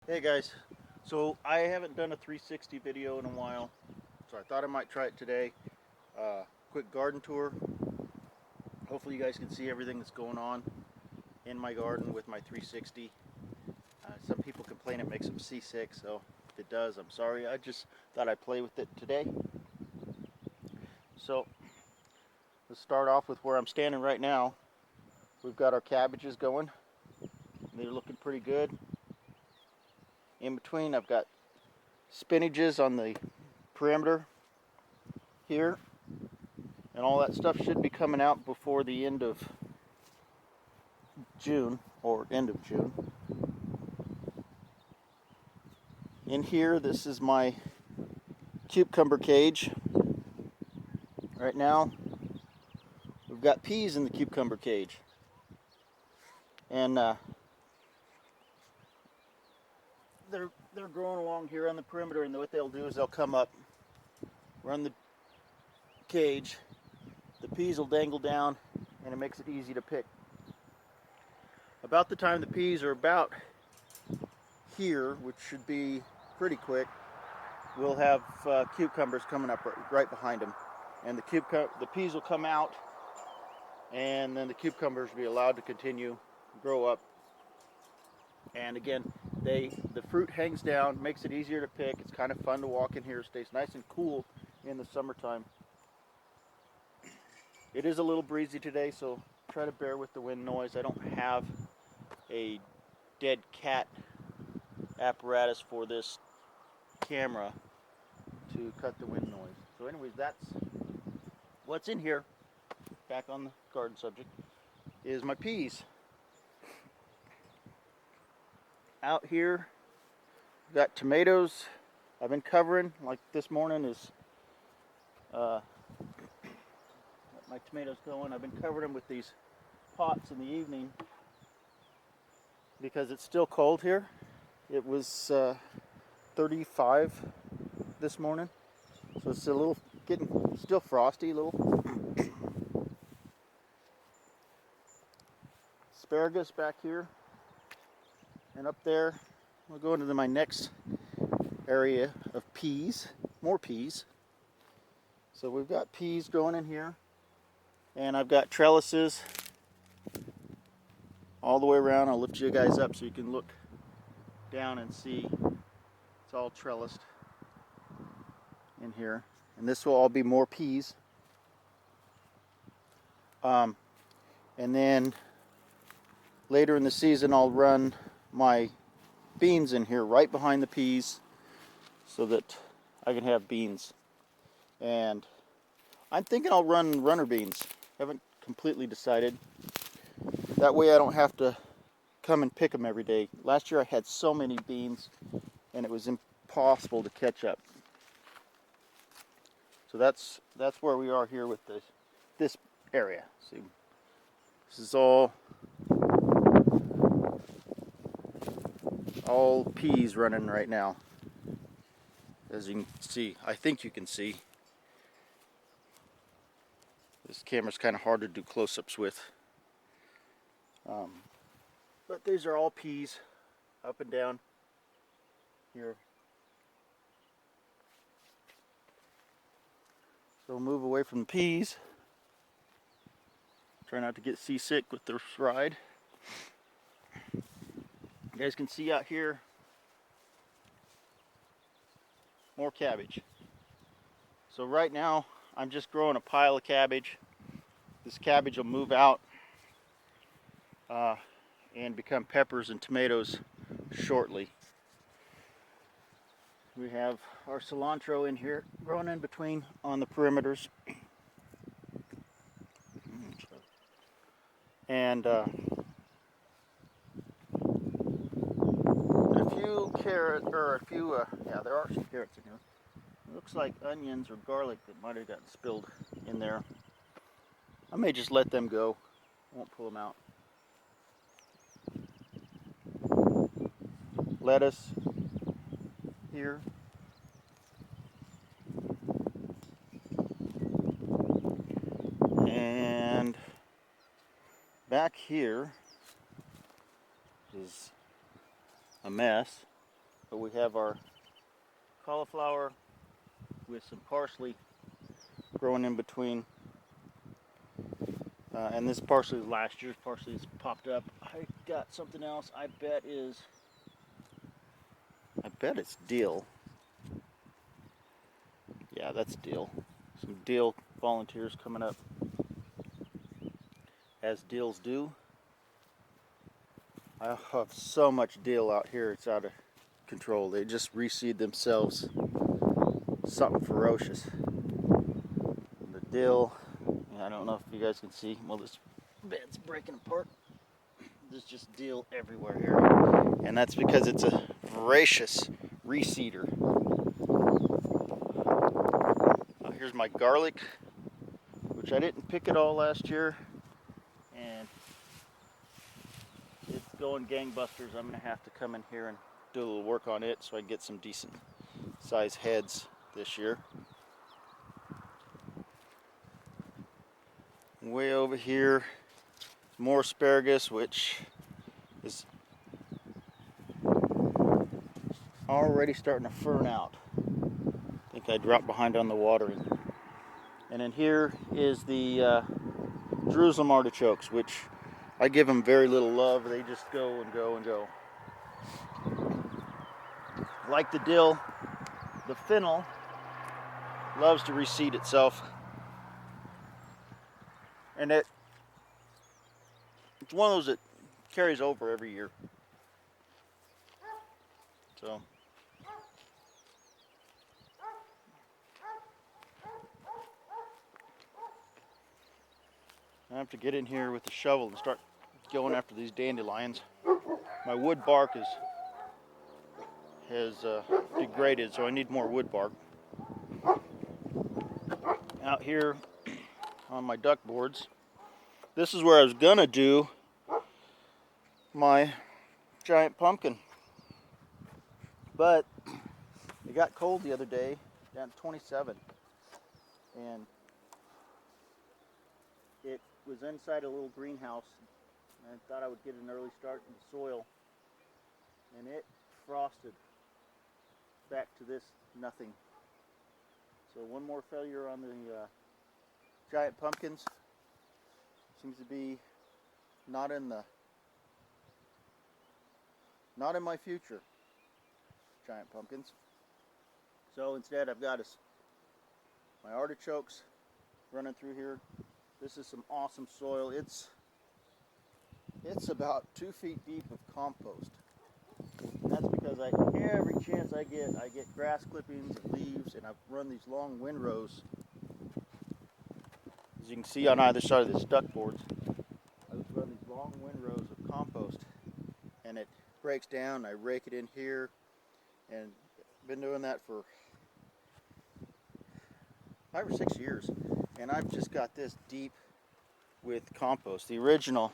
Hey guys, so I haven't done a 360 video in a while, so I thought I might try it today. Quick garden tour. Hopefully you guys can see everything that's going on in my garden with my 360. Some people complain it makes them seasick, so if it does, I'm sorry. I just thought I'd play with it today. So let's start off with where I'm standing right now. We've got our cabbages going. They're looking pretty good. In between, I've got spinaches on the perimeter here, and all that stuff should be coming out before the end of June or end of June. In here, this is my cucumber cage. Right now, we've got peas in the cucumber cage, and they're growing along here on the perimeter. And what they'll do is they'll come up, run the cage. The peas will dangle down, and it makes it easy to pick. About the time the peas are about here, which should be pretty quick, we'll have cucumbers coming up right behind them, and the peas will come out, and then the cucumbers will be allowed to continue grow up. And again, the fruit hangs down, makes it easier to pick. It's kind of fun to walk in here. Stays nice and cool in the summertime. It is a little breezy today, so try to bear with the wind noise. I don't have a dead cat apparatus for this camera to cut the wind noise. So anyways, that's what's in here. Back on the garden subject is my peas. Out here, we've got tomatoes. I've been covering, like this morning is my tomatoes going. I've been covering them with these pots in the evening because it's still cold here. It was 35 this morning, so it's a little getting still frosty. A little asparagus back here, and up there we'll go into my next area of peas. More peas. So we've got peas growing in here, and I've got trellises all the way around. I'll lift you guys up so you can look down and see it's all trellised in here, and this will all be more peas. And then later in the season I'll run my beans in here right behind the peas so that I can have beans. And I'm thinking I'll run runner beans. Haven't completely decided. That way I don't have to come and pick them every day. Last year I had so many beans and it was impossible to catch up. So that's where we are here with this area. See, this is all peas running right now. As you can see, I think you can see. This camera's kind of hard to do close-ups with. But these are all peas up and down here. So we'll move away from the peas. Try not to get seasick with this ride. You guys can see out here more cabbage. So right now I'm just growing a pile of cabbage. This cabbage will move out and become peppers and tomatoes shortly. We have our cilantro in here growing in between on the perimeters. And a few carrots, or a few, yeah, there are some carrots in here. It looks like onions or garlic that might have gotten spilled in there. I may just let them go. I won't pull them out. Lettuce here. And back here is a mess. But we have our cauliflower with some parsley growing in between. And this parsley is last year's parsley has popped up. I got something else I bet it's dill. Yeah, that's dill. Some dill volunteers coming up, as dills do. I have so much dill out here, it's out of control. They just reseed themselves. Something ferocious. The dill, I don't know if you guys can see. Well, this bed's breaking apart. There's just dill everywhere here. And that's because it's a voracious reseeder. Here's my garlic, which I didn't pick it all last year. And it's going gangbusters. I'm going to have to come in here and do a little work on it so I can get some decent size heads this year. Way over here, more asparagus, which is already starting to fern out. I think I dropped behind on the watering. And then here is the Jerusalem artichokes, which I give them very little love. They just go and go and go. Like the dill, the fennel loves to reseed itself. And it's one of those that carries over every year. So I have to get in here with the shovel and start going after these dandelions. My wood bark has degraded, so I need more wood bark. Out here on my duck boards, this is where I was gonna do my giant pumpkin, but it got cold the other day, down to 27, and it was inside a little greenhouse. I thought I would get an early start in the soil, and it frosted back to this nothing. So one more failure on the giant pumpkins. Seems to be not in my future, giant pumpkins. So instead I've got my artichokes running through here. This is some awesome soil. It's about 2 feet deep of compost. And that's because every chance I get grass clippings and leaves, and I've run these long windrows. As you can see on either side of this duck boards, I just run these long windrows of compost, and it breaks down. I rake it in here, and I've been doing that for 5 or 6 years, and I've just got this deep with compost. The original